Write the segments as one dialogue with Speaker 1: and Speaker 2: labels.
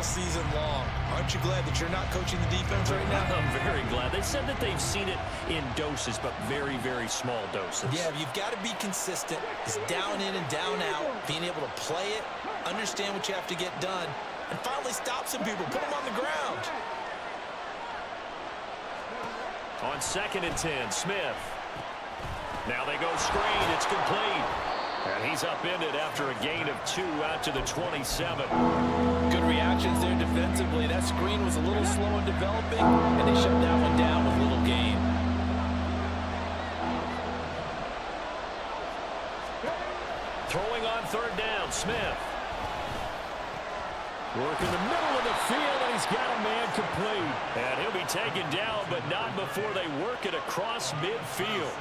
Speaker 1: all season long. Aren't you glad that you're not coaching the defense right now?
Speaker 2: I'm very glad. They said that they've seen it in doses, but very, very small doses.
Speaker 1: Yeah, you've got to be consistent. It's down in and down out, being able to play it, understand what you have to get done, and finally stop some people, put them on the ground.
Speaker 2: On 2nd and 10, Smith. Now they go screen. It's complete. And he's upended after a gain of 2 out to the 27.
Speaker 1: Good reactions there defensively. That screen was a little slow in developing, and they shut that one down with little gain.
Speaker 2: Throwing on 3rd down, Smith. Work in the middle of the field, and he's got a man complete. And he'll be taken down, but not before they work it across midfield.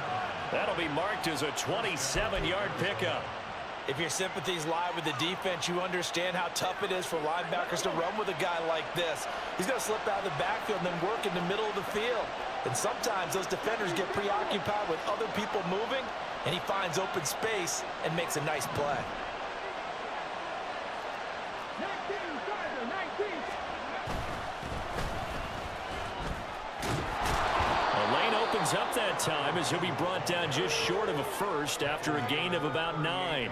Speaker 2: That'll be marked as a 27-yard pickup.
Speaker 1: If your sympathies lie with the defense, you understand how tough it is for linebackers to run with a guy like this. He's going to slip out of the backfield and then work in the middle of the field. And sometimes those defenders get preoccupied with other people moving, and he finds open space and makes a nice play.
Speaker 2: Up that time as he'll be brought down just short of a first after a gain of about 9.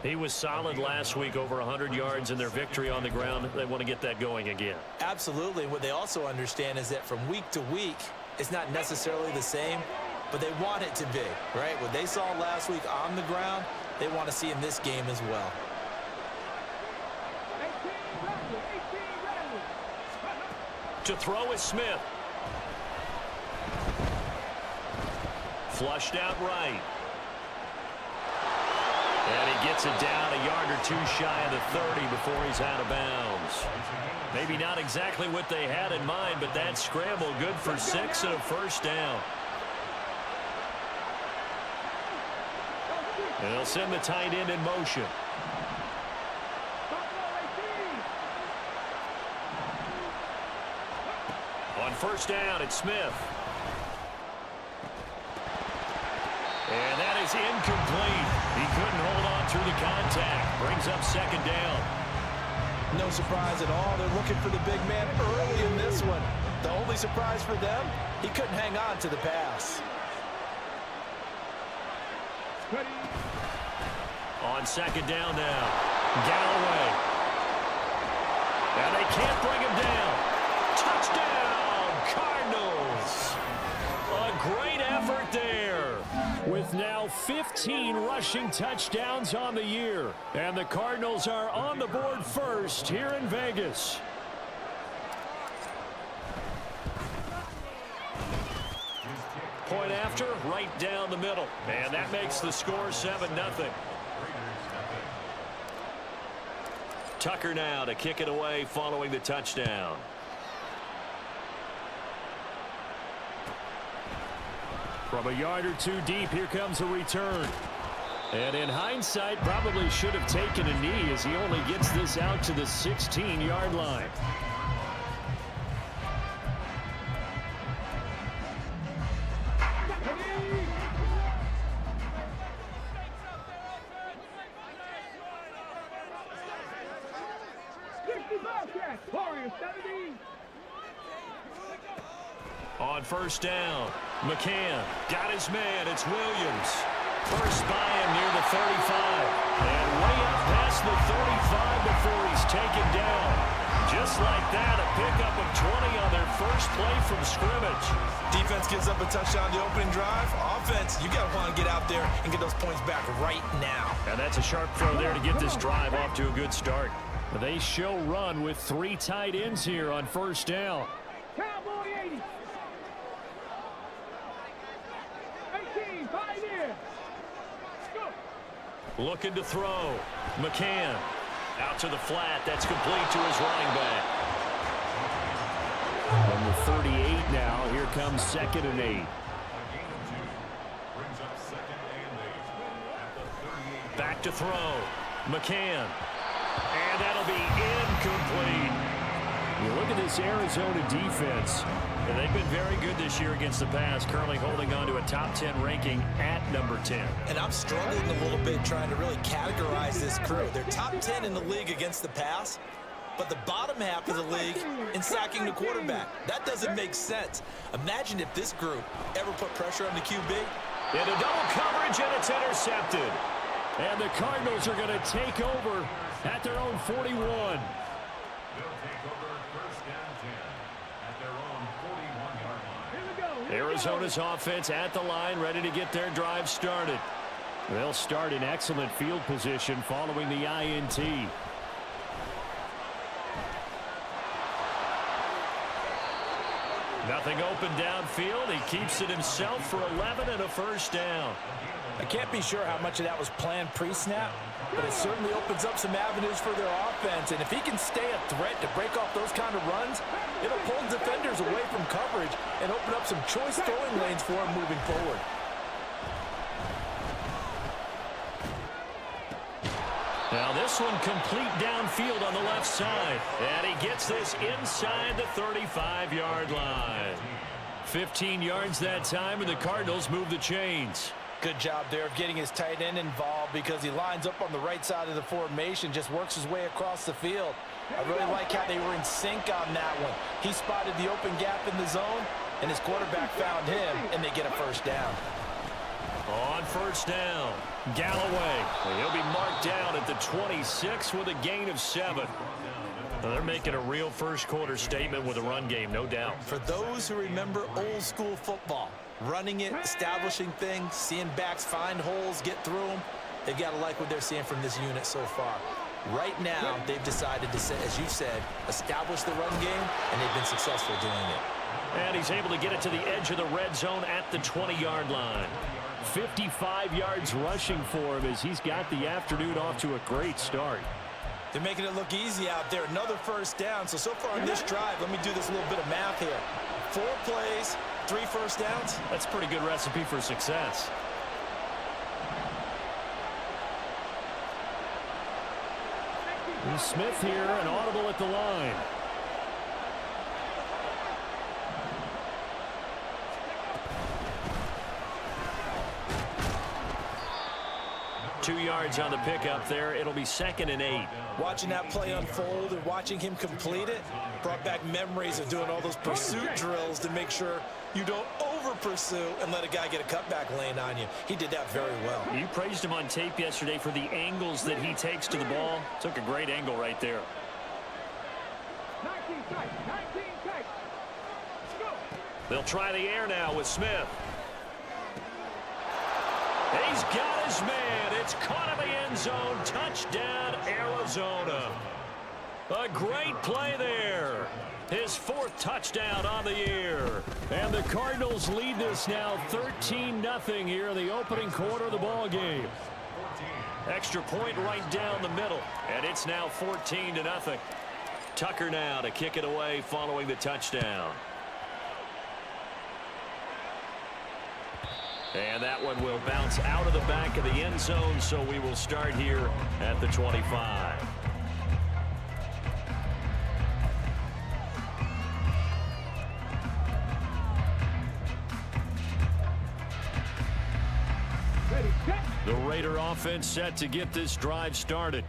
Speaker 2: He was solid last week, over 100 yards in their victory on the ground. They want to get that going again.
Speaker 1: Absolutely. What they also understand is that from week to week, it's not necessarily the same, but they want it to be, right? What they saw last week on the ground, they want to see in this game as well.
Speaker 2: To throw is Smith. Flushed out right. And he gets it down a yard or 2 shy of the 30 before he's out of bounds. Maybe not exactly what they had in mind, but that scramble good for 6 and a first down. And they'll send the tight end in motion. On 1st down, it's Smith. And that is incomplete. He couldn't hold on through the contact. Brings up 2nd down.
Speaker 1: No surprise at all. They're looking for the big man early in this one. The only surprise for them, he couldn't hang on to the pass.
Speaker 2: On 2nd down now, Galloway. And they can't bring him down. Touchdown, Cardinals. A great effort there. With now 15 rushing touchdowns on the year. And the Cardinals are on the board first here in Vegas. Point after, right down the middle. And that makes the score 7-0. Tucker now to kick it away following the touchdown. From a yard or 2 deep, here comes a return. And in hindsight, probably should have taken a knee as he only gets this out to the 16-yard line. On 1st down, McCann got his man. It's Williams. First by him near the 35. And way up past the 35 before he's taken down. Just like that, a pickup of 20 on their first play from scrimmage.
Speaker 1: Defense gives up a touchdown the opening drive. Offense, you got to want to get out there and get those points back right now.
Speaker 2: And that's a sharp throw there to get this drive off to a good start. They show run with 3 tight ends here on 1st down.
Speaker 3: Cowboy 80. 18, 5 here. Go.
Speaker 2: Looking to throw. McCann out to the flat. That's complete to his running back. Number 38 now. Here comes 2nd and 8. Back to throw. McCann. And that'll be incomplete. You look at this Arizona defense. And they've been very good this year against the pass, currently holding on to a top 10 ranking at number 10.
Speaker 1: And I'm struggling a little bit trying to really categorize this crew. They're top 10 in the league against the pass, but the bottom half of the league in sacking the quarterback. That doesn't make sense. Imagine if this group ever put pressure on the QB.
Speaker 2: Into double coverage, and it's intercepted. And the Cardinals are going to take over at their own 41. Arizona's offense at the line, ready to get their drive started. They'll start in excellent field position following the INT. Nothing open downfield. He keeps it himself for 11 and a first down.
Speaker 1: I can't be sure how much of that was planned pre-snap, but it certainly opens up some avenues for their offense. And if he can stay a threat to break off those kind of runs, it'll pull defenders away from coverage and open up some choice throwing lanes for him moving forward.
Speaker 2: Now this one complete downfield on the left side. And he gets this inside the 35-yard line. 15 yards that time, and the Cardinals move the chains.
Speaker 1: Good job there of getting his tight end involved because he lines up on the right side of the formation, just works his way across the field. I really like how they were in sync on that one. He spotted the open gap in the zone, and his quarterback found him, and they get a first down.
Speaker 2: On first down, Galloway. He'll be marked down at the 26 with a gain of 7. They're making a real first quarter statement with a run game, no doubt.
Speaker 1: For those who remember old school football, running it, establishing things, seeing backs find holes, get through them, they've got to like what they're seeing from this unit so far. Right now, they've decided to, as you said, establish the run game, and they've been successful doing it.
Speaker 2: And he's able to get it to the edge of the red zone at the 20-yard line. 55 yards rushing for him as he's got the afternoon off to a great start.
Speaker 1: They're making it look easy out there. Another first down. So far in this drive, let me do this little bit of math here. 4 plays, 3 first downs.
Speaker 2: That's a pretty good recipe for success. And Smith here, an audible at the line. Two yards on the pickup there. It'll be 2nd and 8.
Speaker 1: Watching that play unfold and watching him complete it brought back memories of doing all those pursuit drills to make sure you don't over-pursue and let a guy get a cutback lane on you. He did that very well.
Speaker 2: You praised him on tape yesterday for the angles that he takes to the ball. Took a great angle right there.
Speaker 3: 19 tight, 19 tight. Go.
Speaker 2: They'll try the air now with Smith. He's got his man. It's caught in the end zone. Touchdown, Arizona. A great play there. His 4th touchdown on the year. And the Cardinals lead this now 13-0 here in the opening quarter of the ball game. Extra point right down the middle. And it's now 14-0. Tucker now to kick it away following the touchdown. And that one will bounce out of the back of the end zone, so we will start here at the 25.
Speaker 3: Ready, set.
Speaker 2: The Raider offense set to get this drive started.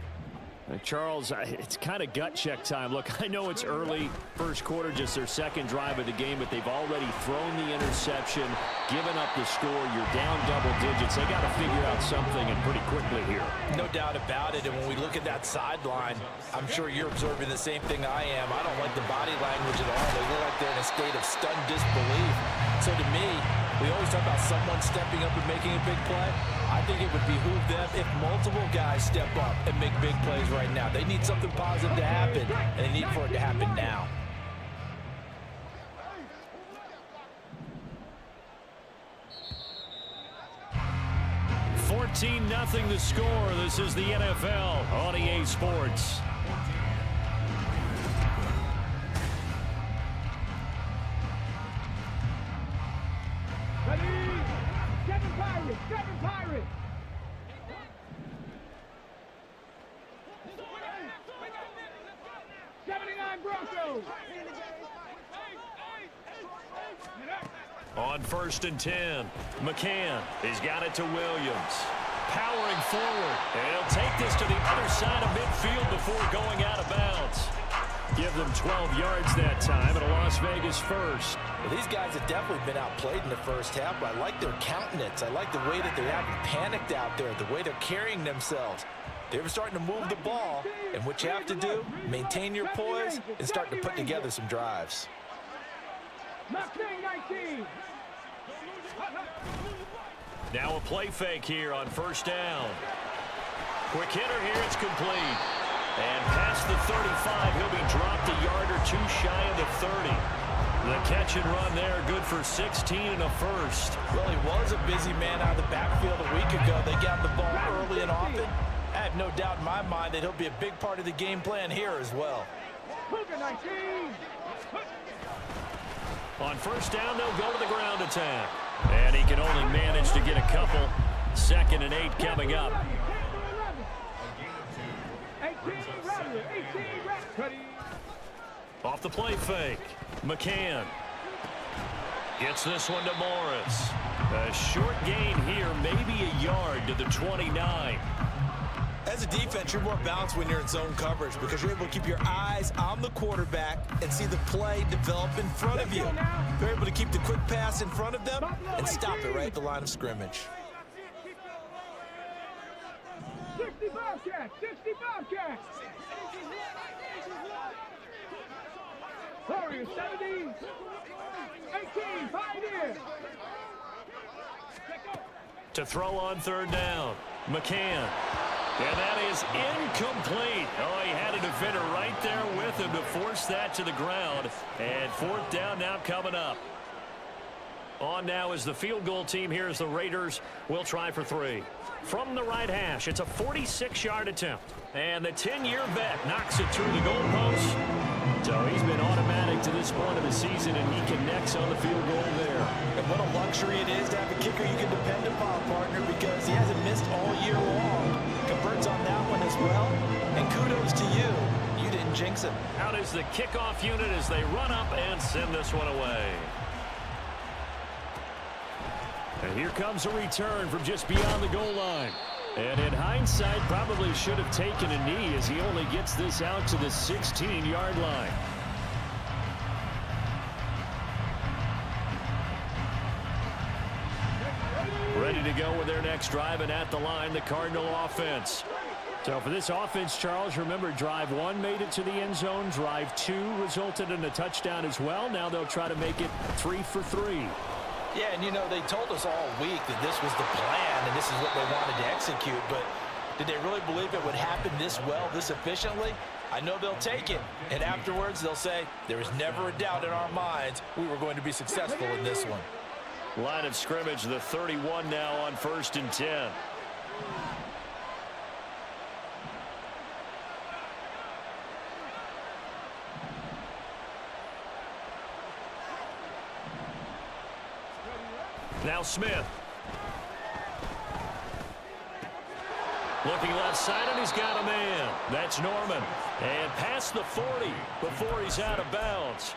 Speaker 2: Charles, it's kind of gut check time. Look, I know it's early, first quarter, just their 2nd drive of the game, but they've already thrown the interception, given up the score. You're down double digits. They got to figure out something, and pretty quickly here.
Speaker 1: No doubt about it. And when we look at that sideline, I'm sure you're observing the same thing I am. I don't like the body language at all. They look like they're in a state of stunned disbelief. So to me, we always talk about someone stepping up and making a big play. I think it would behoove them if multiple guys step up and make big plays right now. They need something positive to happen, and they need for it to happen now.
Speaker 2: Nothing the score. This is the NFL on EA Sports.
Speaker 3: Ready. 7 Pirates, 7 Pirates. Broncos.
Speaker 2: On 1st and 10, McCann. He's got it to Williams. Powering forward. And he'll take this to the other side of midfield before going out of bounds. Give them 12 yards that time and a Las Vegas first.
Speaker 1: Well, these guys have definitely been outplayed in the first half, but I like their countenance. I like the way that they haven't panicked out there, the way they're carrying themselves. They're starting to move the ball, and what you have to do, maintain your poise and start to put together some drives.
Speaker 2: Now a play fake here on first down. Quick hitter here, it's complete. And past the 35, he'll be dropped a yard or two shy of the 30. The catch and run there, good for 16 and a first.
Speaker 1: Well, he was a busy man out of the backfield a week ago. They got the ball early and often. I have no doubt in my mind that he'll be a big part of the game plan here as well.
Speaker 2: On first down, they'll go to the ground attack. And he can only manage to get a couple. 2nd and 8 coming up. Off the play fake, McCann gets this one to Morris. A short gain here, maybe a yard to the 29.
Speaker 1: As a defense, you're more balanced when you're in zone coverage because you're able to keep your eyes on the quarterback and see the play develop in front of you. You're able to keep the quick pass in front of them and stop it right at the line of scrimmage.
Speaker 3: 60 Bobcats! 60 Bobcats! Warriors 70, 18, Pioneers.
Speaker 2: To throw on third down, McCann. And that is incomplete. Oh, he had a defender right there with him to force that to the ground. And 4th down now coming up. On now is the field goal team here as the Raiders will try for 3. From the right hash, it's a 46-yard attempt. And the 10-year vet knocks it through the goalpost. So he's been automatic to this point of the season, and he connects on the field goal there.
Speaker 1: And what a luxury it is to have a kicker you can depend upon, partner, because he hasn't missed all year long. Converts on that one as well. And kudos to you. You didn't jinx him.
Speaker 2: Out is the kickoff unit as they run up and send this one away. And here comes a return from just beyond the goal line. And in hindsight, probably should have taken a knee as he only gets this out to the 16-yard line. Ready to go with their next drive, and at the line, the Cardinal offense. So for this offense, Charles, remember, drive 1 made it to the end zone. Drive 2 resulted in a touchdown as well. Now they'll try to make it 3 for 3.
Speaker 1: Yeah, and you know, they told us all week that this was the plan and this is what they wanted to execute, but did they really believe it would happen this well, this efficiently? I know they'll take it, and afterwards they'll say, there was never a doubt in our minds we were going to be successful in this one.
Speaker 2: Line of scrimmage, the 31 now on 1st and 10. Now Smith. Looking left side, and he's got a man. That's Norman. And past the 40 before he's out of bounds.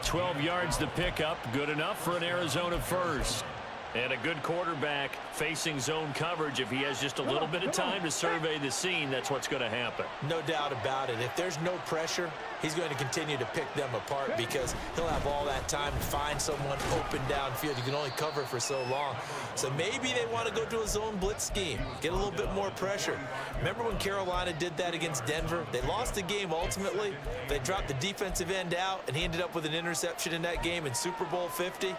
Speaker 2: 12 yards to pick up. Good enough for an Arizona first. And a good quarterback facing zone coverage. If he has just a little bit of time to survey the scene, that's what's going to happen.
Speaker 1: No doubt about it. If there's no pressure, he's going to continue to pick them apart because he'll have all that time to find someone open downfield. You can only cover for so long. So maybe they want to go to a zone blitz scheme, get a little bit more pressure. Remember when Carolina did that against Denver? They lost the game ultimately. They dropped the defensive end out, and he ended up with an interception in that game in Super Bowl 50.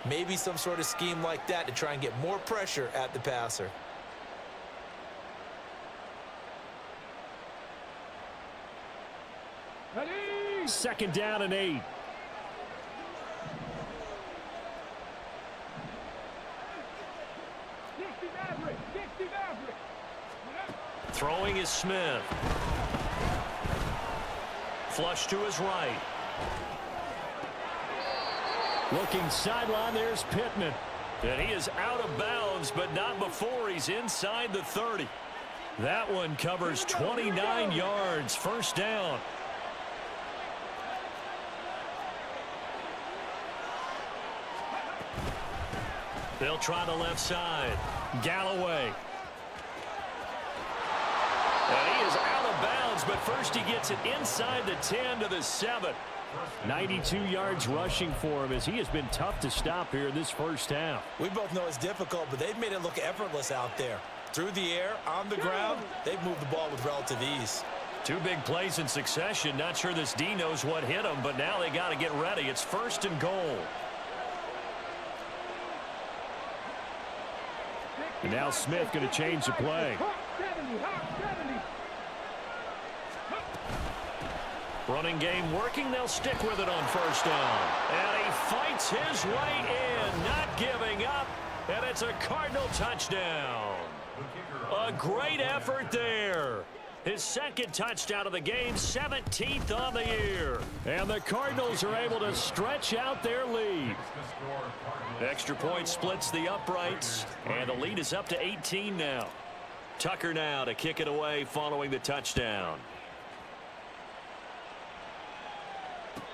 Speaker 1: Maybe some sort of scheme like that to try and get more pressure at the passer.
Speaker 3: Ready?
Speaker 2: 2nd down and 8. Throwing is Smith. Flush to his right. Looking sideline, there's Pittman. And he is out of bounds, but not before he's inside the 30. That one covers 29 yards. First down. They'll try the left side. Galloway. And he is out of bounds, but but first he gets it inside the 10 to the 7. 92 yards rushing for him as he has been tough to stop here in this first half.
Speaker 1: We both know it's difficult, but they've made it look effortless out there. Through the air, on the ground, they've moved the ball with relative ease.
Speaker 2: 2 big plays in succession. Not sure this D knows what hit him, but now they got to get ready. It's 1st and goal. And now Smith going to change the play. Running game working. They'll stick with it on 1st down. And he fights his way in, not giving up. And it's a Cardinal touchdown. A great effort there. His 2nd touchdown of the game, 17th on the year. And the Cardinals are able to stretch out their lead. Extra point splits the uprights, and the lead is up to 18 now. Tucker now to kick it away following the touchdown.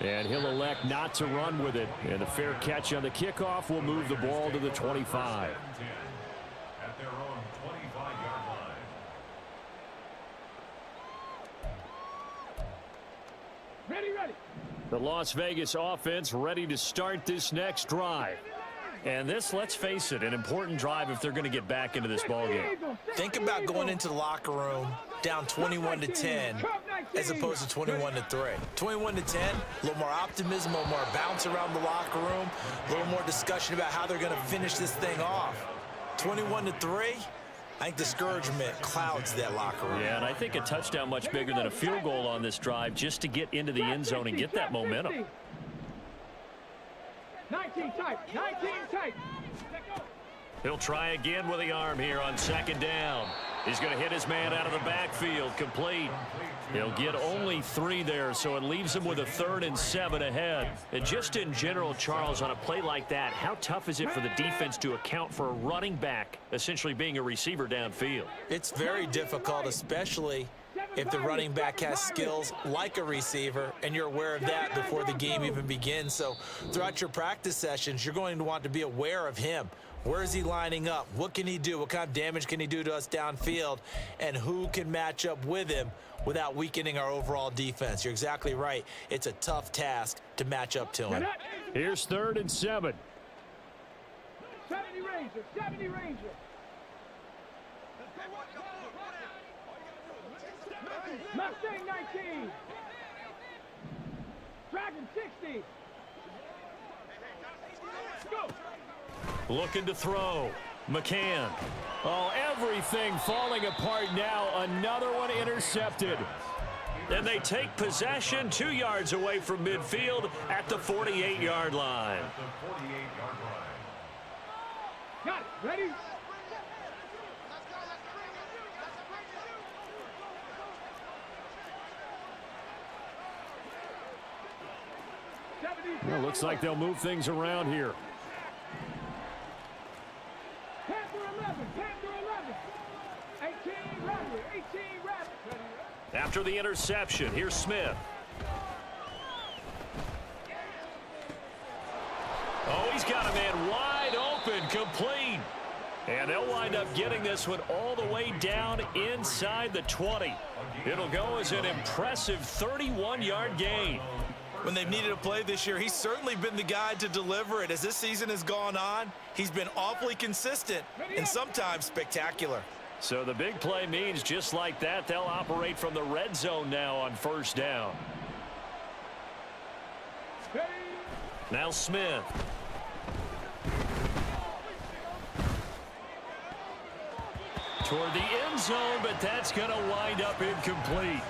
Speaker 2: And he'll elect not to run with it. And the fair catch on the kickoff will move the ball to the 25.
Speaker 4: At their own 25-yard line.
Speaker 3: Ready.
Speaker 2: The Las Vegas offense ready to start this next drive. And this, let's face it, an important drive if they're going to get back into this ballgame.
Speaker 1: Think about going into the locker room down 21-10 as opposed to 21-3. 21-10, a little more optimism, a little more bounce around the locker room, a little more discussion about how they're going to finish this thing off. 21-3, I think discouragement clouds that locker room.
Speaker 2: Yeah, and I think a touchdown much bigger than a field goal on this drive just to get into the end zone and get that momentum.
Speaker 3: 19 tight.
Speaker 2: He'll try again with the arm here on 2nd down. He's going to hit his man out of the backfield, complete. He'll get only 3 there, so it leaves him with a 3rd and 7 ahead. And just in general, Charles, on a play like that, how tough is it for the defense to account for a running back essentially being a receiver downfield?
Speaker 1: It's very difficult, especially if the running back has skills like a receiver, and you're aware of that before the game even begins. So throughout your practice sessions, you're going to want to be aware of him. Where is he lining up? What can he do? What kind of damage can he do to us downfield? And who can match up with him without weakening our overall defense? You're exactly right. It's a tough task to match up to him.
Speaker 2: Here's 3rd and 7.
Speaker 3: 70 Ranger. Mustang 19. Dragon 60. Go.
Speaker 2: Looking to throw. McCann. Oh, everything falling apart now. Another one intercepted. And they take possession 2 yards away from midfield at the 48-yard line.
Speaker 3: Got it. Ready?
Speaker 2: Well, looks like they'll move things around here.
Speaker 3: Panther 11. 18 Rabbit.
Speaker 2: After the interception, here's Smith. Oh, he's got a man wide open, complete. And they'll wind up getting this one all the way down inside the 20. It'll go as an impressive 31-yard gain.
Speaker 1: When they've needed a play this year, he's certainly been the guy to deliver it. As this season has gone on, he's been awfully consistent and sometimes spectacular.
Speaker 2: So the big play means just like that, they'll operate from the red zone now on 1st down. Now Smith. Toward the end zone, but that's going to wind up incomplete.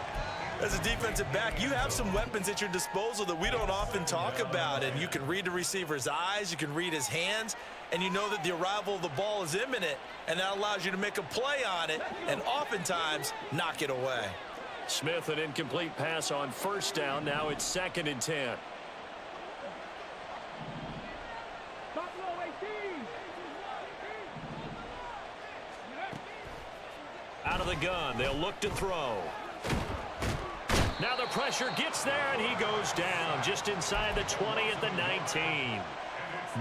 Speaker 1: As a defensive back, you have some weapons at your disposal that we don't often talk about, and you can read the receiver's eyes, you can read his hands, and you know that the arrival of the ball is imminent, and that allows you to make a play on it and oftentimes knock it away.
Speaker 2: Smith, an incomplete pass on 1st down. Now it's 2nd and 10. Out of the gun, they'll look to throw. Now the pressure gets there, and he goes down just inside the 20 at the 19.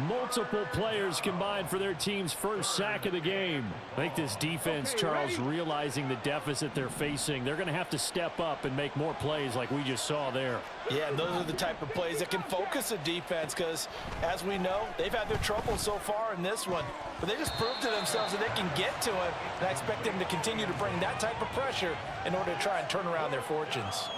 Speaker 2: Multiple players combined for their team's first sack of the game. I think this defense, Charles, realizing the deficit they're facing, they're going to have to step up and make more plays like we just saw there.
Speaker 1: Yeah, and those are the type of plays that can focus a defense because, as we know, they've had their trouble so far in this one. But they just proved to themselves that they can get to it, and I expect them to continue to bring that type of pressure in order to try and turn around their fortunes.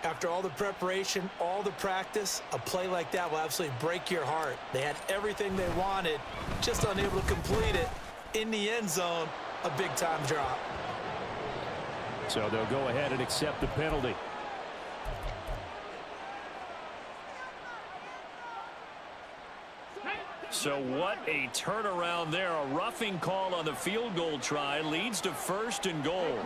Speaker 1: After all the preparation, all the practice, a play like that will absolutely break your heart. They had everything they wanted, just unable to complete it. In the end zone, a big-time drop.
Speaker 2: So they'll go ahead and accept the penalty. So what a turnaround there. A roughing call on the field goal try leads to 1st and goal.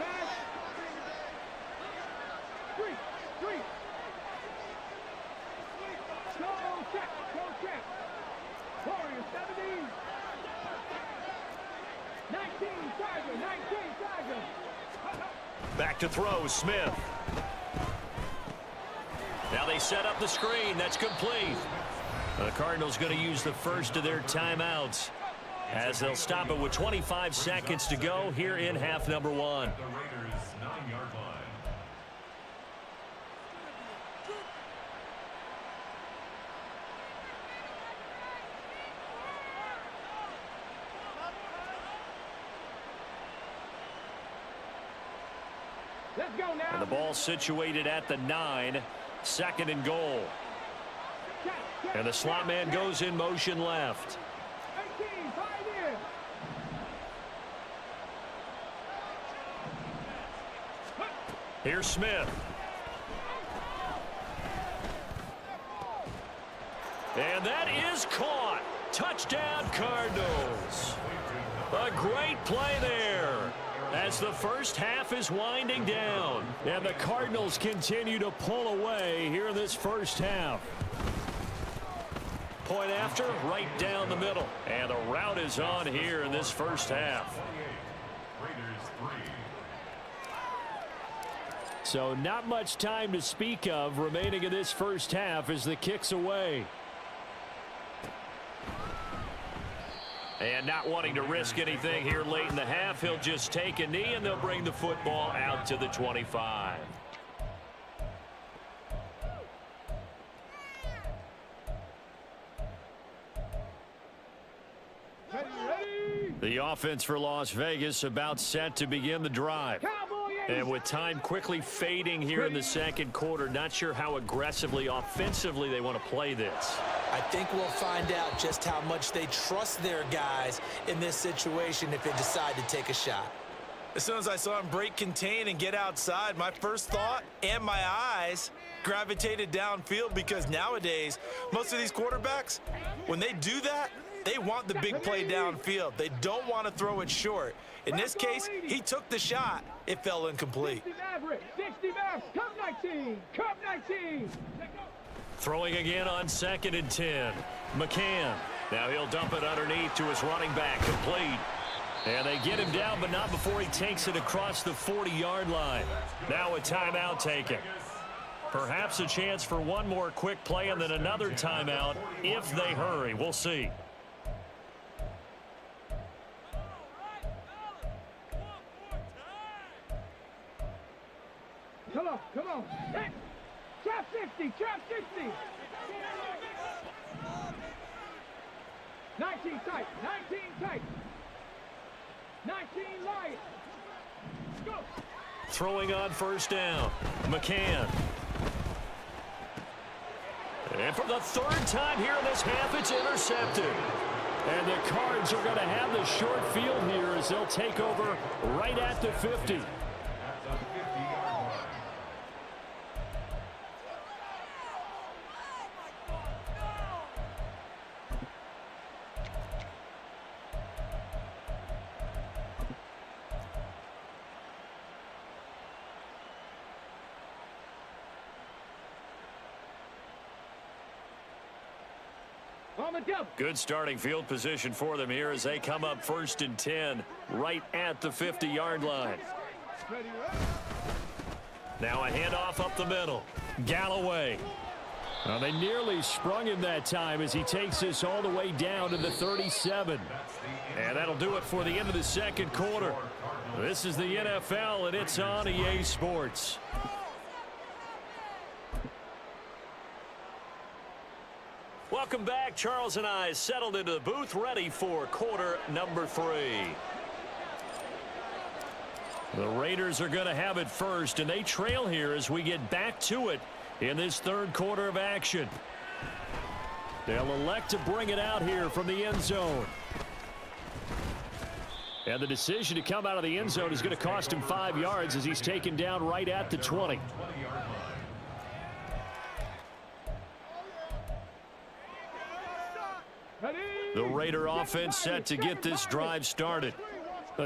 Speaker 2: Back to throw, Smith. Now they set up the screen. That's complete. The Cardinals going to use the first of their timeouts as they'll stop it with 25 seconds to go here in half number 1.
Speaker 4: The Raiders' 9-yard line.
Speaker 3: Let's go now.
Speaker 2: And the ball situated at the 9, 2nd and goal. And the slot man goes in motion left.
Speaker 3: 18, pioneer.
Speaker 2: Here's Smith. And that is caught. Touchdown, Cardinals. A great play there as the first half is winding down. And the Cardinals continue to pull away here in this first half. Point after, right down the middle. And the route is on here in this first half.
Speaker 4: Raiders 3.
Speaker 2: So not much time to speak of remaining in this first half as the kick's away. And not wanting to risk anything here late in the half, he'll just take a knee and they'll bring the football out to the 25. The offense for Las Vegas about set to begin the drive. And with time quickly fading here in the second quarter, not sure how aggressively, offensively they want to play this.
Speaker 1: I think we'll find out just how much they trust their guys in this situation if they decide to take a shot. As soon as I saw him break contain and get outside, my first thought and my eyes gravitated downfield because nowadays, most of these quarterbacks, when they do that, they want the big play downfield. They don't want to throw it short. In this case, he took the shot. It fell incomplete.
Speaker 3: 60 Mavericks, Cup 19, Cup 19.
Speaker 2: Throwing again on 2nd and 10. McCann. Now he'll dump it underneath to his running back. Complete. And they get him down, but not before he takes it across the 40-yard line. Now a timeout taken. Perhaps a chance for one more quick play and then another timeout if they hurry. We'll see.
Speaker 3: Come on. Hey, trap 60, trap 60. 19 tight, 19 light. Go.
Speaker 2: Throwing on first down. McCann. And for the 3rd time here in this half, it's intercepted. And the Cards are going to have the short field here as they'll take over right at the 50. Good starting field position for them here as they come up 1st and 10 right at the 50-yard line. Now a handoff up the middle. Galloway. Well, they nearly sprung him that time as he takes this all the way down to the 37. And that'll do it for the end of the second quarter. This is the NFL, and it's on EA Sports. Welcome back. Charles and I settled into the booth, ready for quarter number 3. The Raiders are going to have it first, and they trail here as we get back to it in this third quarter of action. They'll elect to bring it out here from the end zone. And the decision to come out of the end zone is going to cost him 5 yards as he's taken down right at the 20. The Raider offense set to get this drive started.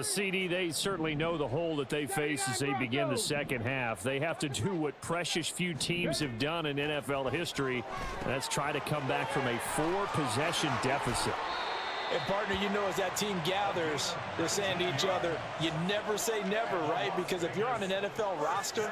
Speaker 2: CD, they certainly know the hole that they face as they begin the second half. They have to do what precious few teams have done in NFL history. That's try to come back from a 4-possession deficit.
Speaker 1: And, partner, you know, as that team gathers, they're saying to each other, you never say never, right? Because if you're on an NFL roster,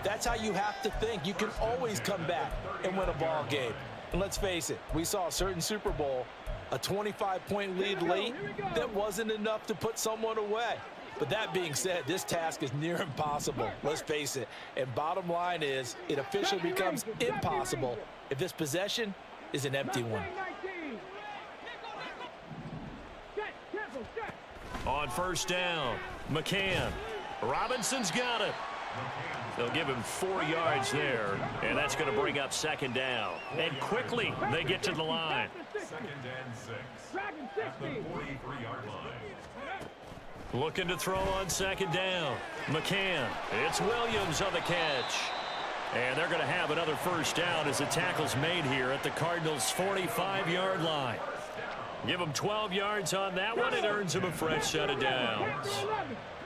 Speaker 1: that's how you have to think. You can always come back and win a ball game. And let's face it, we saw a certain Super Bowl, a 25-point lead late, that wasn't enough to put someone away. But that being said, this task is near impossible. Let's face it. And bottom line is, it officially becomes impossible if this possession is an empty one.
Speaker 2: On first down, McCann. Robinson's got it. They'll give him 4 yards there, and that's going to bring up second down. And quickly, they get to the line.
Speaker 4: Second and 6 at the 43-yard line.
Speaker 2: Looking to throw on second down. McCann. It's Williams on the catch. And they're going to have another first down as the tackle's made here at the Cardinals' 45-yard line. Give them 12 yards on that one. It earns them a fresh set of downs.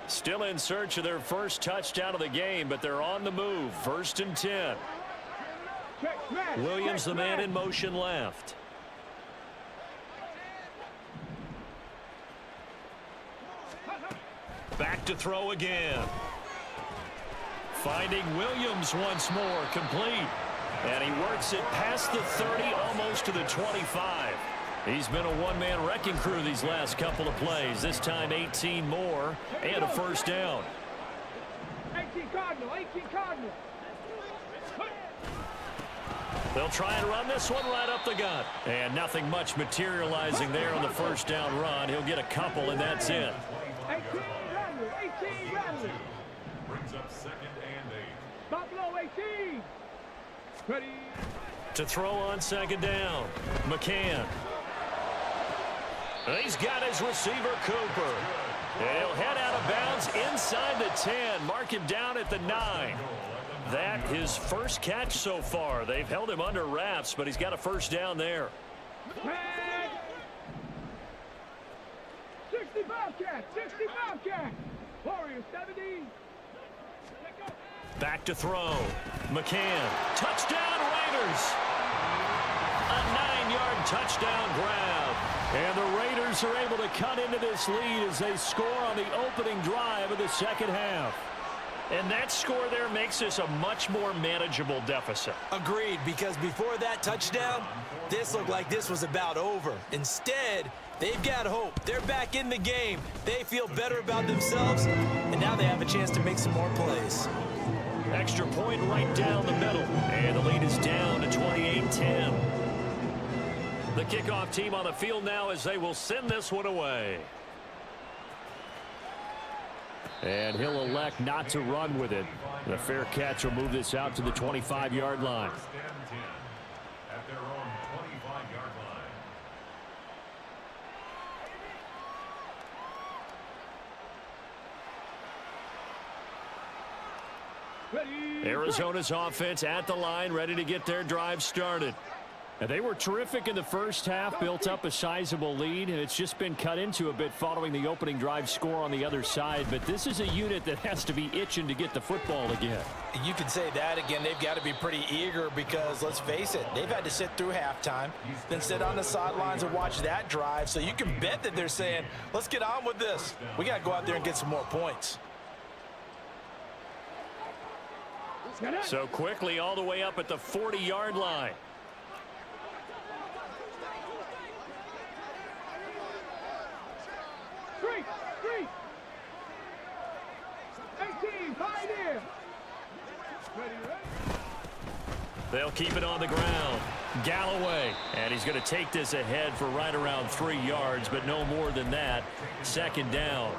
Speaker 2: Still in search of their first touchdown of the game, but they're on the move. 1st and 10. Williams, the man in motion left. Back to throw again. Finding Williams once more, complete. And he works it past the 30, almost to the 25. He's been a one-man wrecking crew these last couple of plays. This time 18 more and a first down.
Speaker 3: 18 Cardinal, 18 Cardinal.
Speaker 2: They'll try and run this one right up the gut. And nothing much materializing there on the first down run. He'll get a couple, and that's it.
Speaker 3: 18 Rattler.
Speaker 4: Brings up 2nd and 8.
Speaker 3: Buffalo 18. Ready.
Speaker 2: To throw on second down, McCann. He's got his receiver, Cooper. And he'll head out of bounds inside the 10. Mark him down at the 9. That his first catch so far. They've held him under wraps, but he's got a first down there.
Speaker 3: 65 catch. Warriors 70.
Speaker 2: Back to throw. McCann. Touchdown, Raiders. A 9-yard touchdown grab. And the Raiders are able to cut into this lead as they score on the opening drive of the second half. And that score there makes this a much more manageable deficit.
Speaker 1: Agreed, because before that touchdown, this looked like this was about over. Instead, they've got hope. They're back in the game. They feel better about themselves, and now they have a chance to make some more plays.
Speaker 2: Extra point right down the middle, and the lead is down to 28-10. The kickoff team on the field now as they will send this one away. And he'll elect not to run with it. The fair catch will move this out to the 25-yard line.
Speaker 4: 1st and 10 at their own 25-yard line.
Speaker 2: Arizona's offense at the line, ready to get their drive started. And they were terrific in the first half, built up a sizable lead, and it's just been cut into a bit following the opening drive score on the other side. But this is a unit that has to be itching to get the football again.
Speaker 1: You can say that again. They've got to be pretty eager because, let's face it, they've had to sit through halftime, then sit on the sidelines and watch that drive. So you can bet that they're saying, let's get on with this. We got to go out there and get some more points.
Speaker 2: So quickly all the way up at the 40-yard line.
Speaker 3: Three. 18, Pioneer. Ready.
Speaker 2: They'll keep it on the ground. Galloway, and he's going to take this ahead for right around 3 yards, but no more than that. Second down.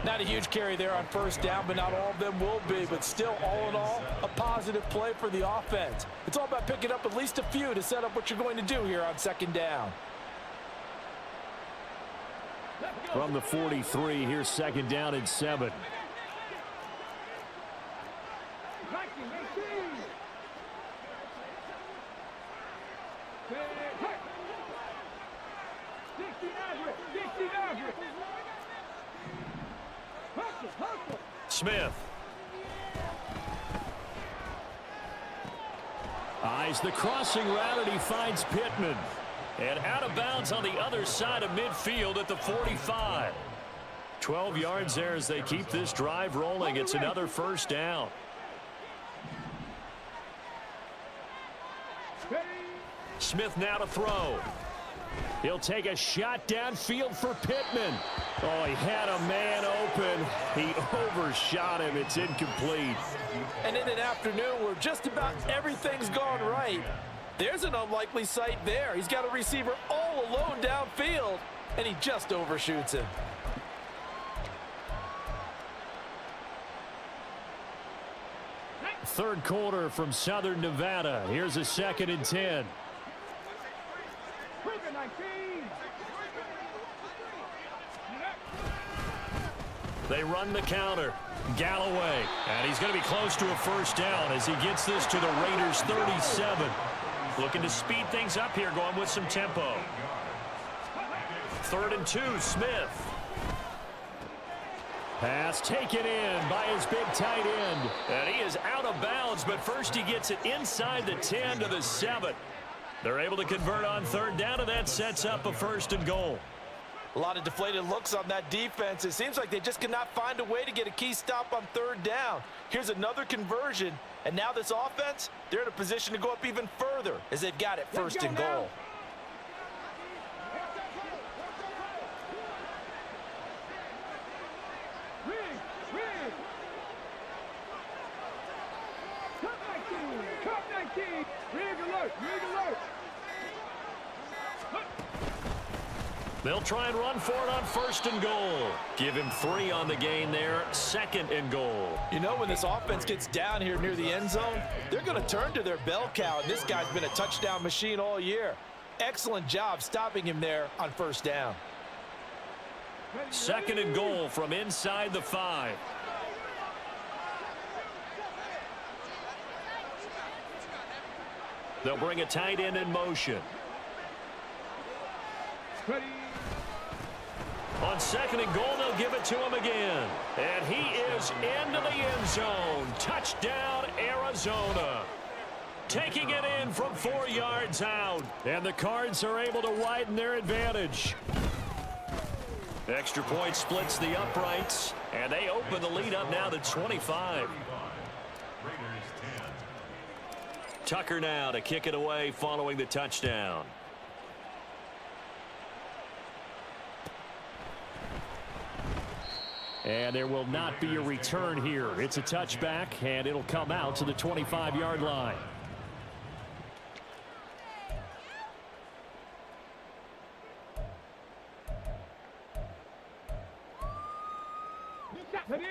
Speaker 1: Not a huge carry there on first down, but not all of them will be. But still, all in all, a positive play for the offense. It's all about picking up at least a few to set up what you're going to do here on second down.
Speaker 2: From the 43, here's second down and 7. Smith. Eyes the crossing route, and he finds Pittman. And out of bounds on the other side of midfield at the 45. 12 yards there as they keep this drive rolling. It's another first down. Smith now to throw. He'll take a shot downfield for Pittman. Oh, he had a man open. He overshot him. It's incomplete.
Speaker 1: And in an afternoon where just about everything's gone right, there's an unlikely sight there. He's got a receiver all alone downfield, and he just overshoots him.
Speaker 2: Third quarter from Southern Nevada. Here's a 2nd and 10. They run the counter. Galloway, and he's going to be close to a first down as he gets this to the Raiders' 37. Looking to speed things up here, going with some tempo. 3rd and 2, Smith. Pass taken in by his big tight end. And he is out of bounds, but first he gets it inside the 10 to the 7. They're able to convert on 3rd down, and that sets up a 1st and goal.
Speaker 1: A lot of deflated looks on that defense. It seems like they just cannot find a way to get a key stop on 3rd down. Here's another conversion, and now this offense, they're in a position to go up even further as they've got it 1st and goal.
Speaker 2: They'll try and run for it on 1st and goal. Give him 3 on the gain there. 2nd and goal.
Speaker 1: You know, when this offense gets down here near the end zone, they're going to turn to their bell cow, and this guy's been a touchdown machine all year. Excellent job stopping him there on 1st down.
Speaker 2: 2nd and goal from inside the 5. They'll bring a tight end in motion.
Speaker 3: Ready.
Speaker 2: On 2nd and goal, they'll give it to him again. And he is into the end zone. Touchdown, Arizona. Taking it in from 4 yards out. And the Cards are able to widen their advantage. Extra point splits the uprights. And they open the lead up now to 25. Tucker now to kick it away following the touchdown. And there will not be a return here. It's a touchback, and it'll come out to the 25-yard line.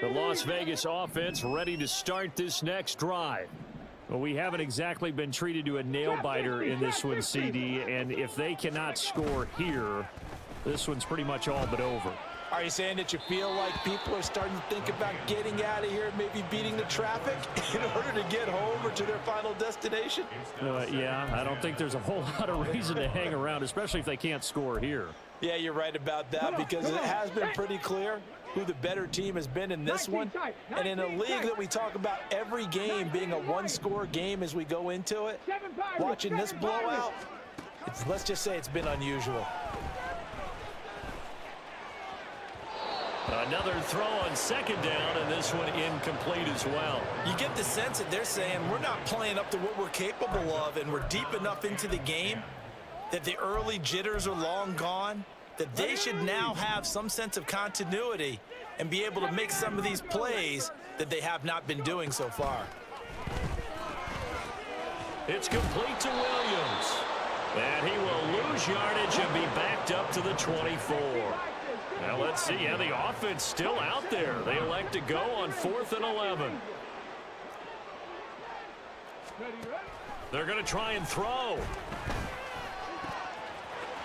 Speaker 2: The Las Vegas offense ready to start this next drive. Well, we haven't exactly been treated to a nail-biter in this one, CD, and if they cannot score here, this one's pretty much all but over.
Speaker 1: Are you saying that you feel like people are starting to think about getting out of here and maybe beating the traffic in order to get home or to their final destination?
Speaker 2: Yeah, I don't think there's a whole lot of reason to hang around, especially if they can't score here.
Speaker 1: Yeah, you're right about that, because it has been pretty clear who the better team has been in this one. And in a league that we talk about every game being a one-score game as we go into it, watching this blowout, let's just say it's been unusual.
Speaker 2: Another throw on 2nd down, and this one incomplete as well.
Speaker 1: You get the sense that they're saying we're not playing up to what we're capable of, and we're deep enough into the game that the early jitters are long gone. that they should now have some sense of continuity and be able to make some of these plays that they have not been doing so far.
Speaker 2: It's complete to Williams. And he will lose yardage and be backed up to the 24. Now let's see. Yeah, the offense still out there. They elect to go on 4th and 11. They're going to try and throw.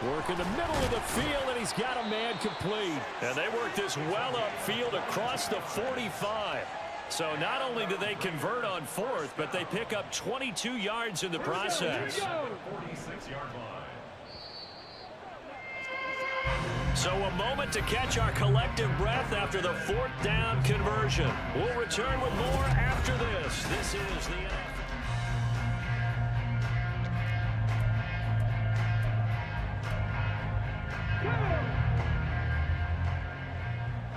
Speaker 2: Work in the middle of the field, and he's got a man complete. And they work this well upfield across the 45. So not only do they convert on 4th, but they pick up 22 yards in the process.
Speaker 4: 46-yard line.
Speaker 2: So a moment to catch our collective breath after the 4th down conversion. We'll return with more after this. This is the NFL.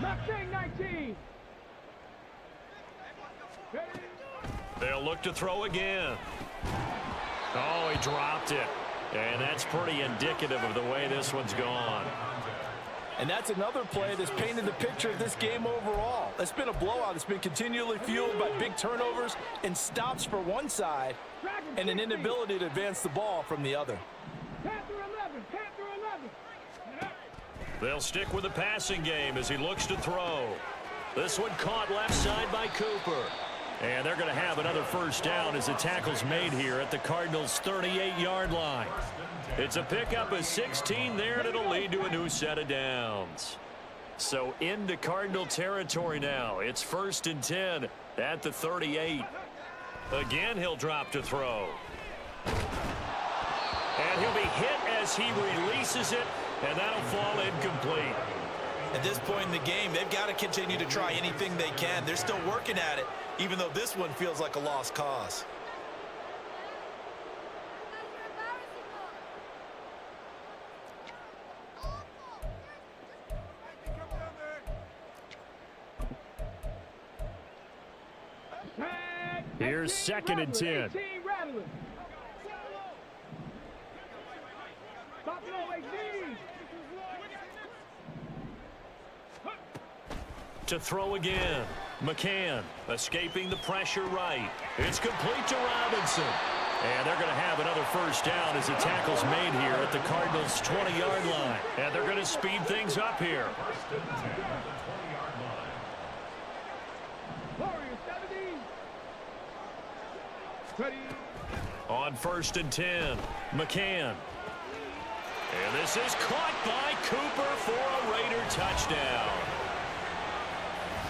Speaker 3: Mustang 19.
Speaker 2: They'll look to throw again. Oh, he dropped it. And that's pretty indicative of the way this one's gone.
Speaker 1: And that's another play that's painted the picture of this game overall. It's been a blowout. It's been continually fueled by big turnovers and stops for one side and an inability to advance the ball from the other.
Speaker 3: Panther 11. Panther 11.
Speaker 2: They'll stick with the passing game as he looks to throw. This one caught left side by Cooper. And they're going to have another first down as the tackle's made here at the Cardinals' 38-yard line. It's a pickup of 16 there, and it'll lead to a new set of downs. So into Cardinal territory now. It's 1st and 10 at the 38. Again, he'll drop to throw. And he'll be hit as he releases it, and that'll fall incomplete.
Speaker 1: At this point in the game, they've got to continue to try anything they can. They're still working at it, even though this one feels like a lost cause.
Speaker 2: Here's 2nd and 10. To throw again. McCann escaping the pressure right. It's complete to Robinson. And they're going to have another first down as the tackle's made here at the Cardinals' 20-yard line. And they're going to speed things up here.
Speaker 4: 1st and 10 at the 20-yard line.
Speaker 2: On 1st and 10, McCann. And this is caught by Cooper for a Raider touchdown.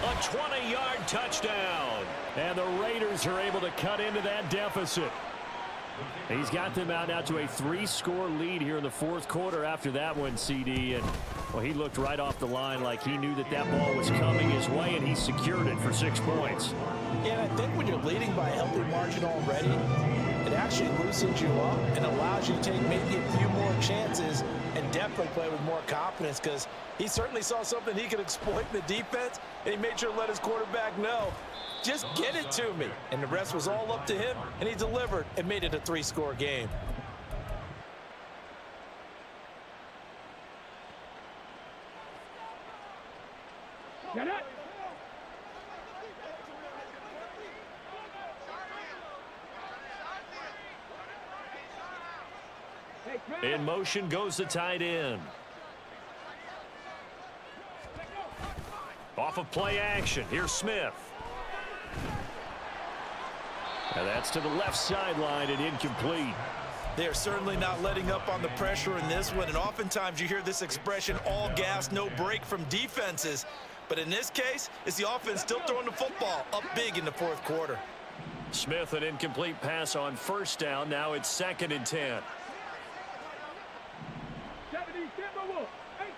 Speaker 2: A 20-yard touchdown. And the Raiders are able to cut into that deficit. He's got them out now to a 3-score lead here in the 4th quarter after that one, CD. And, well, he looked right off the line like he knew that that ball was coming his way, and he secured it for 6 points.
Speaker 1: Yeah, and I think when you're leading by a healthy margin already, it actually loosens you up and allows you to take maybe a few more chances and definitely play with more confidence, because he certainly saw something he could exploit in the defense, and he made sure to let his quarterback know, just get it to me. And the rest was all up to him, and he delivered and made it a 3-score game.
Speaker 3: Get it.
Speaker 2: In motion goes the tight end. Off of play action. Here's Smith. And that's to the left sideline and incomplete.
Speaker 1: They're certainly not letting up on the pressure in this one, and oftentimes you hear this expression, all gas, no break from defenses. But in this case, it's the offense still throwing the football up big in the 4th quarter.
Speaker 2: Smith, an incomplete pass on 1st down. Now it's 2nd and 10.
Speaker 3: 70 Timberwolves,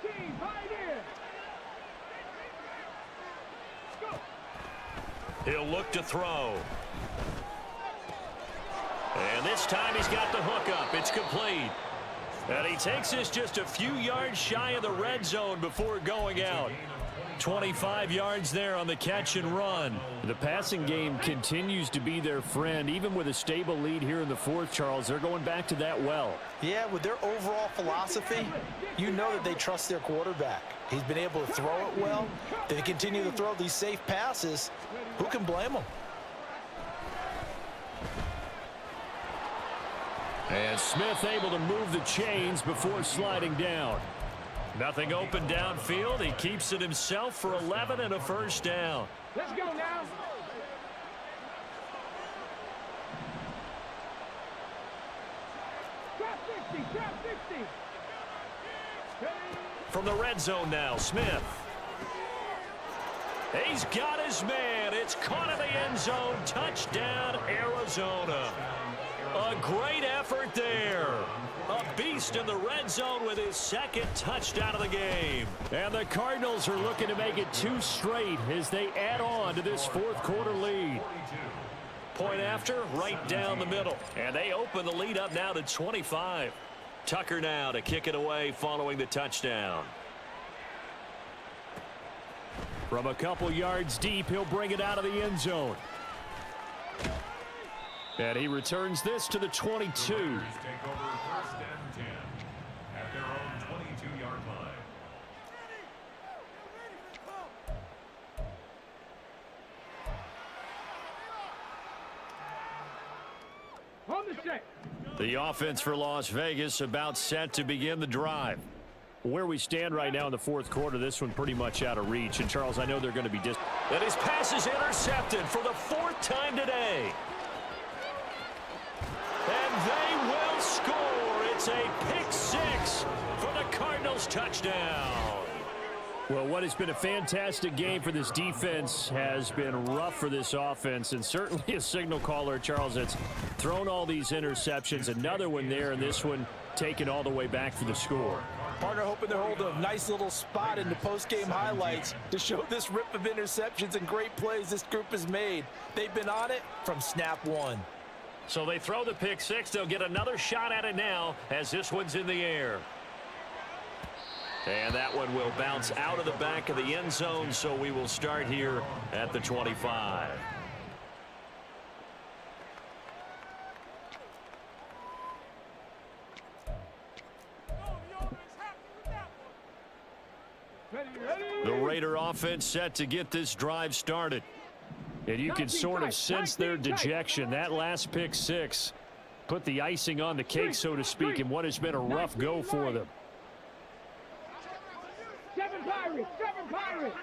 Speaker 3: 18 Pioneers. Go.
Speaker 2: He'll look to throw. And this time he's got the hook up. It's complete. And he takes this just a few yards shy of the red zone before going out. 25 yards there on the catch and run. The passing game continues to be their friend. Even with a stable lead here in the fourth, Charles, they're going back to that well.
Speaker 1: Yeah, with their overall philosophy, you know that they trust their quarterback. He's been able to throw it well. They continue to throw these safe passes. Who can blame them?
Speaker 2: And Smith able to move the chains before sliding down. Nothing open downfield. He keeps it himself for 11 and a first down.
Speaker 3: Let's go now. Trap 60, trap 60.
Speaker 2: From the red zone now, Smith. He's got his man. It's caught in the end zone. Touchdown, Arizona. A great effort there. A beast in the red zone with his second touchdown of the game. And the Cardinals are looking to make it 2 straight as they add on to this fourth quarter lead. Point after, right down the middle. And they open the lead up now to 25. Tucker now to kick it away following the touchdown. From a couple yards deep, he'll bring it out of the end zone. And he returns this to the 22.
Speaker 4: Take over first and 10 at their own 22-yard line.
Speaker 3: On the check.
Speaker 2: The offense for Las Vegas about set to begin the drive. Where we stand right now in the fourth quarter, this one pretty much out of reach. And, Charles, I know they're going to be and his pass is intercepted for the 4th time today. And they will score. It's a pick 6 for the Cardinals touchdown. Well, what has been a fantastic game for this defense has been rough for this offense, and certainly a signal caller, Charles, that's thrown all these interceptions. Another one there, and this one taken all the way back for the score.
Speaker 1: Partner hoping to hold a nice little spot in the post-game highlights to show this rip of interceptions and great plays this group has made. They've been on it from snap one.
Speaker 2: So they throw the pick 6. They'll get another shot at it now as this one's in the air. And that one will bounce out of the back of the end zone, so we will start here at the 25. The Raider offense set to get this drive started. And you can sort of sense their dejection. That last pick 6 put the icing on the cake, so to speak, in what has been a rough go for them.
Speaker 3: 7 Pirates, 7 Pirates.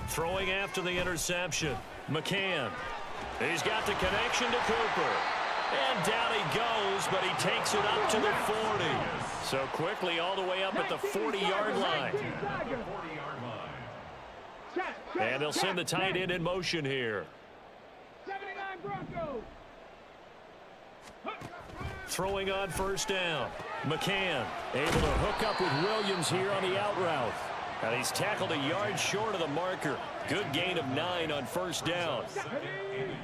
Speaker 2: Throwing after the interception. McCann. He's got the connection to Cooper. And down he goes, but he takes it up to the 40. So quickly all the way up at the 40-yard line. And they'll send the tight end in motion here.
Speaker 3: 79 Broncos.
Speaker 2: Throwing on first down. McCann able to hook up with Williams here on the out route. And he's tackled a yard short of the marker. Good gain of 9 on first down.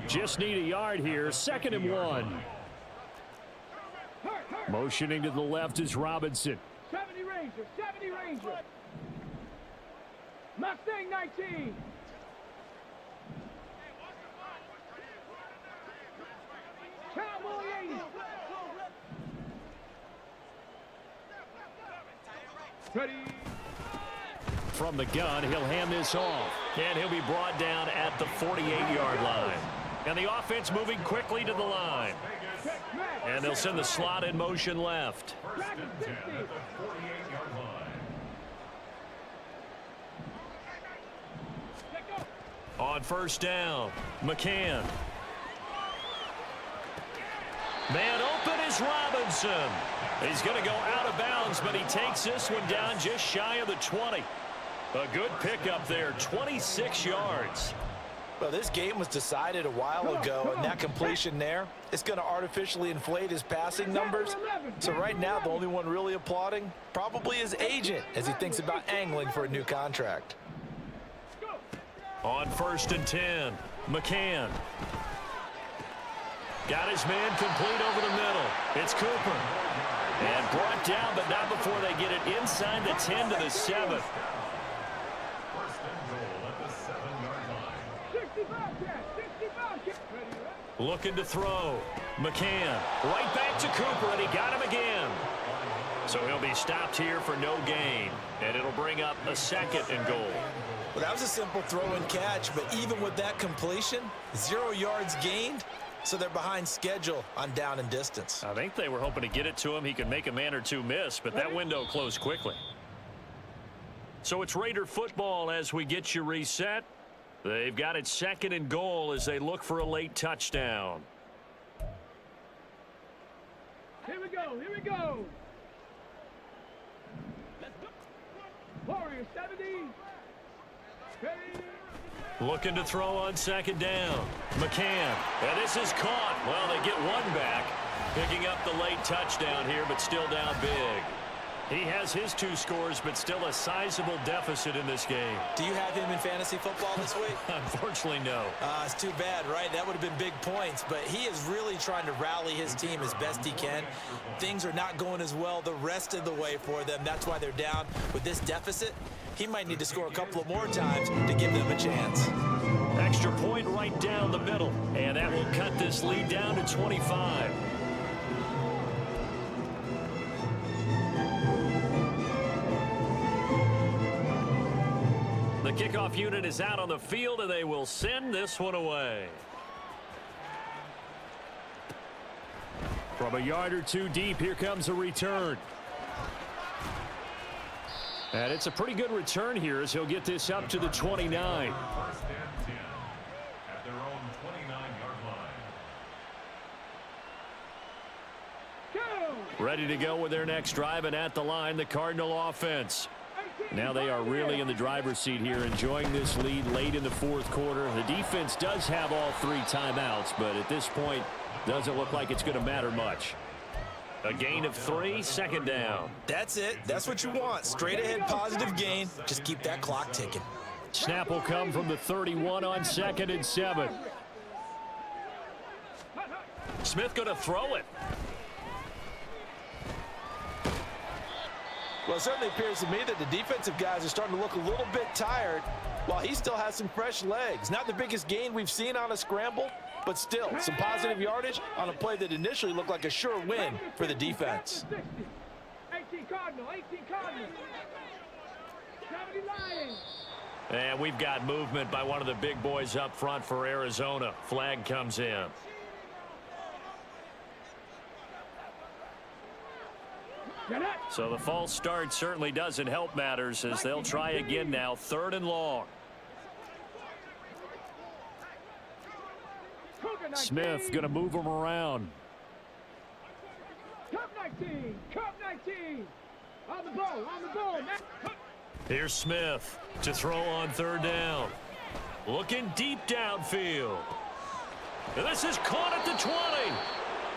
Speaker 2: Just need a yard here. 2nd and 1. Motioning to the left is Robinson.
Speaker 3: 70 Ranger, 70 Ranger. Mustang 19. Cowboy 80. Ready.
Speaker 2: From the gun, he'll hand this off. And he'll be brought down at the 48-yard line. And the offense moving quickly to the line. And they'll send the slot in motion left.
Speaker 4: First and 10 at the 48-yard line.
Speaker 2: On first down, McCann. Man open is Robinson. He's going to go out of bounds, but he takes this one down just shy of the 20. A good pickup there, 26 yards.
Speaker 1: Well, this game was decided a while ago, and that completion there is going to artificially inflate his passing numbers. So right now, the only one really applauding probably his agent as he thinks about angling for a new contract.
Speaker 2: On first and 10, McCann. Got his man complete over the middle. It's Cooper. And brought down, but not before they get it inside the 10 to the 7. Looking to throw. McCann right back to Cooper, and he got him again. So he'll be stopped here for no gain, and it'll bring up a 2nd and goal.
Speaker 1: Well, that was a simple throw and catch, but even with that completion, 0 yards gained, so they're behind schedule on down and distance.
Speaker 2: I think they were hoping to get it to him. He could make a man or two miss, but that window closed quickly. So it's Raider football as we get you reset. They've got it 2nd and goal as they look for a late touchdown.
Speaker 3: Here we go, here we go. Warrior 70. Ready.
Speaker 2: Looking to throw on 2nd down. McCann. And this is caught. Well, they get one back. Picking up the late touchdown here, but still down big. He has his 2 scores, but still a sizable deficit in this game.
Speaker 1: Do you have him in fantasy football this week?
Speaker 2: Unfortunately, no.
Speaker 1: It's too bad, right? That would have been big points, but he is really trying to rally his team as best he can. Things are not going as well the rest of the way for them. That's why they're down with this deficit. He might need to score a couple of more times to give them a chance.
Speaker 2: Extra point right down the middle, and that will cut this lead down to 25. The kickoff unit is out on the field, and they will send this one away. From a yard or 2 deep, here comes a return. And it's a pretty good return here as he'll get this up to the 29.
Speaker 4: 1st and 10 at their own 29-yard line.
Speaker 3: Go.
Speaker 2: Ready to go with their next drive, and at the line, the Cardinal offense. Now they are really in the driver's seat here, enjoying this lead late in the 4th quarter. The defense does have all 3 timeouts, but at this point, doesn't look like it's going to matter much. A gain of 3, 2nd down.
Speaker 1: That's it. That's what you want. Straight ahead positive gain. Just keep that clock ticking.
Speaker 2: Snap will come from the 31 on 2nd and 7. Smith going to throw it.
Speaker 1: Well, it certainly appears to me that the defensive guys are starting to look a little bit tired while he still has some fresh legs. Not the biggest gain we've seen on a scramble, but still some positive yardage on a play that initially looked like a sure win for the defense.
Speaker 3: 18 Cardinal, 18 Cardinal. 70 Lions.
Speaker 2: And we've got movement by one of the big boys up front for Arizona. Flag comes in. So the false start certainly doesn't help matters as they'll try again now. 3rd and long. Smith going to move him around.
Speaker 3: Cup 19, Cup 19. On the ball,
Speaker 2: Here's Smith to throw on 3rd down. Looking deep downfield. And this is caught at the 20.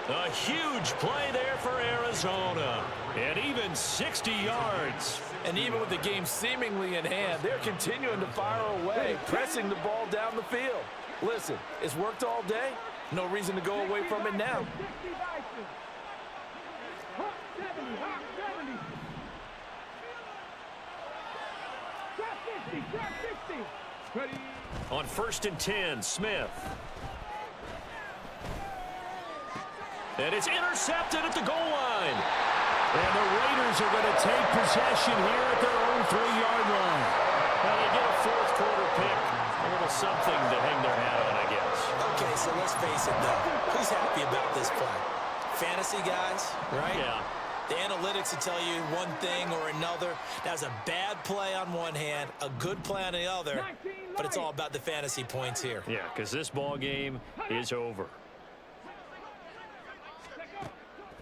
Speaker 2: A huge play there for Arizona. And even 60 yards.
Speaker 1: And even with the game seemingly in hand, they're continuing to fire away, pressing the ball down the field. Listen, it's worked all day. No reason to go away from it now.
Speaker 3: 60.
Speaker 2: On 1st and 10, Smith. And it's intercepted at the goal line. And the Raiders are going to take possession here at their own 3-yard line. Now they get a 4th quarter pick. A little something to hang their hat on, I guess.
Speaker 1: Okay, so let's face it, though. Who's happy about this play? Fantasy guys, right?
Speaker 2: Yeah.
Speaker 1: The analytics will tell you one thing or another. That was a bad play on one hand, a good play on the other, but it's all about the fantasy points here.
Speaker 2: Yeah, because this ball game is over.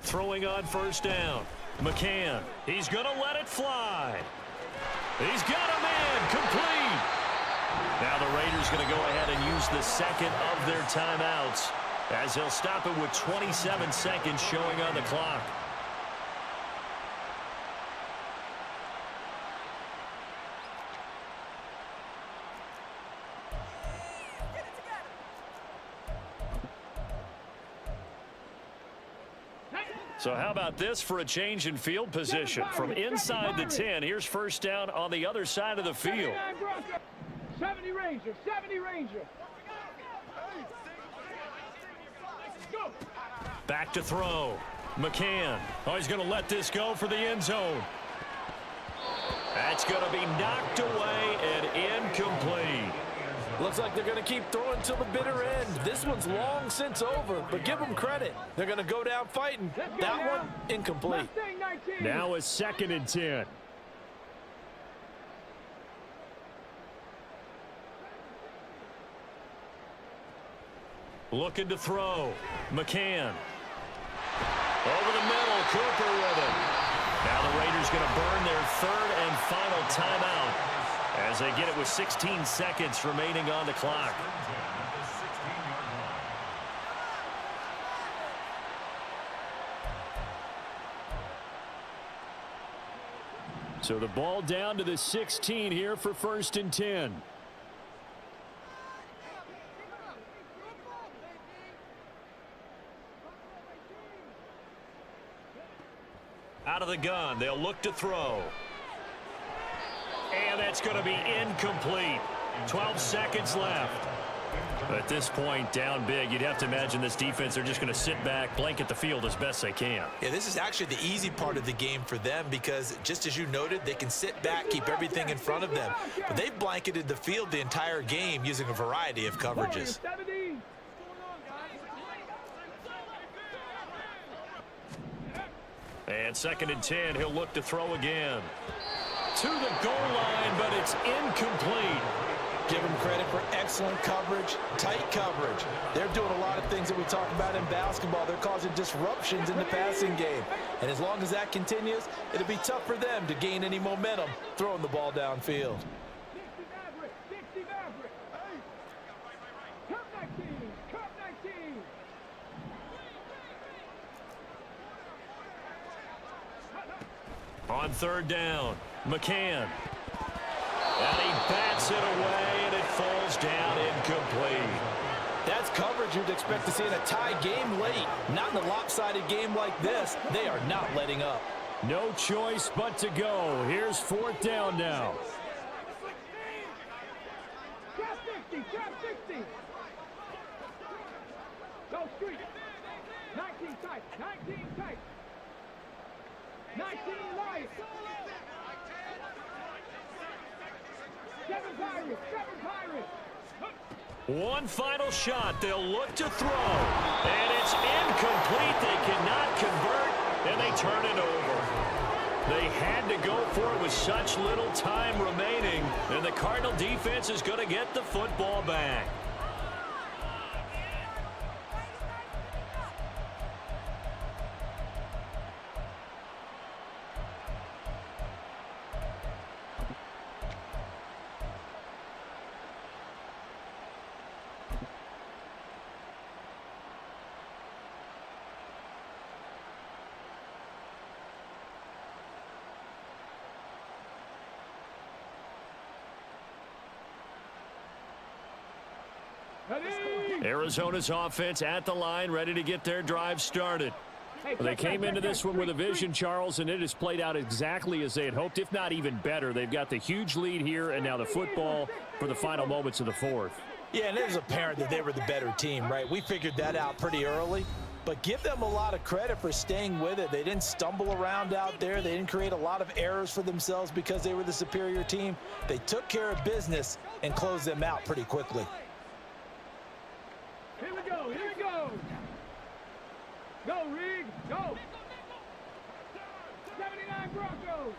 Speaker 2: Throwing on 1st down. McCann. He's going to let it fly. He's got a man complete. Now the Raiders going to go ahead and use the 2nd of their timeouts as they'll stop it with 27 seconds showing on the clock. So how about this for a change in field position? From inside the 10, here's 1st down on the other side of the field.
Speaker 3: 70 Ranger, 70 Ranger.
Speaker 2: Back to throw. McCann. Oh, he's going to let this go for the end zone. That's going to be knocked away and incomplete.
Speaker 1: Looks like they're going to keep throwing till the bitter end. This one's long since over, but give them credit. They're going to go down fighting. That one, incomplete.
Speaker 2: Now it's 2nd and 10. Looking to throw. McCann. Over the middle, Cooper with it. Now the Raiders going to burn their 3rd and final timeout as they get it with 16 seconds remaining on the clock. So the ball down to the 16 here for 1st and 10. Out of the gun, they'll look to throw. And that's going to be incomplete. 12 seconds left. At this point, down big, you'd have to imagine this defense, they're just going to sit back, blanket the field as best they can.
Speaker 1: Yeah, this is actually the easy part of the game for them because, just as you noted, they can sit back, keep everything in front of them. But they've blanketed the field the entire game using a variety of coverages.
Speaker 2: And 2nd and 10, he'll look to throw again. To the goal line, but it's incomplete.
Speaker 1: Give them credit for excellent coverage, tight coverage. They're doing a lot of things that we talk about in basketball. They're causing disruptions in the passing game. And as long as that continues, it'll be tough for them to gain any momentum throwing the ball downfield.
Speaker 2: On 3rd down, McCann. And he bats it away, and it falls down incomplete.
Speaker 1: That's coverage you'd expect to see in a tie game late. Not in a lopsided game like this. They are not letting up.
Speaker 2: No choice but to go. Here's 4th down now.
Speaker 3: Trap 60, trap 60. Go street. 19 tight, 19 tight. 19 light. 7 Pirates, 7 Pirates.
Speaker 2: One final shot. They'll look to throw. And it's incomplete. They cannot convert, and they turn it over. They had to go for it with such little time remaining, and the Cardinal defense is going to get the football back. Arizona's offense at the line, ready to get their drive started. They came into this one with a vision, Charles, and it has played out exactly as they had hoped, if not even better. They've got the huge lead here, and now the football for the final moments of the 4th.
Speaker 1: Yeah, and it was apparent that they were the better team, right? We figured that out pretty early. But give them a lot of credit for staying with it. They didn't stumble around out there. They didn't create a lot of errors for themselves because they were the superior team. They took care of business and closed them out pretty quickly.
Speaker 3: Here we go, here we go. Go, Reed, go. 79 Broncos.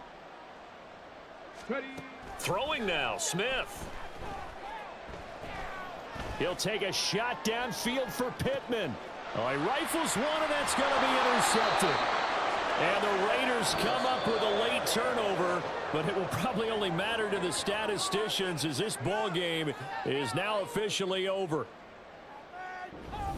Speaker 3: Ready.
Speaker 2: Throwing now, Smith. He'll take a shot downfield for Pittman. Oh, he rifles one, and that's going to be intercepted. And the Raiders come up with a late turnover, but it will probably only matter to the statisticians as this ball game is now officially over.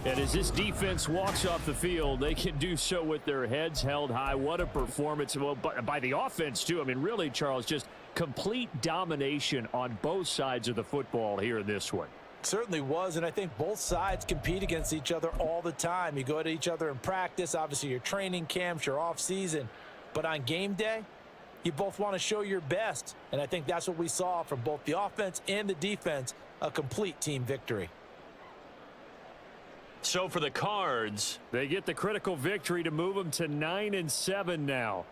Speaker 2: And as this defense walks off the field, they can do so with their heads held high. What a performance. Well, by the offense, too. I mean, really, Charles, just complete domination on both sides of the football here in this one.
Speaker 1: Certainly was, and I think both sides compete against each other all the time. You go at each other in practice, obviously your training camps, your off-season. But on game day, you both want to show your best. And I think that's what we saw from both the offense and the defense, a complete team victory.
Speaker 2: So for the Cards, they get the critical victory to move them to 9-7 now.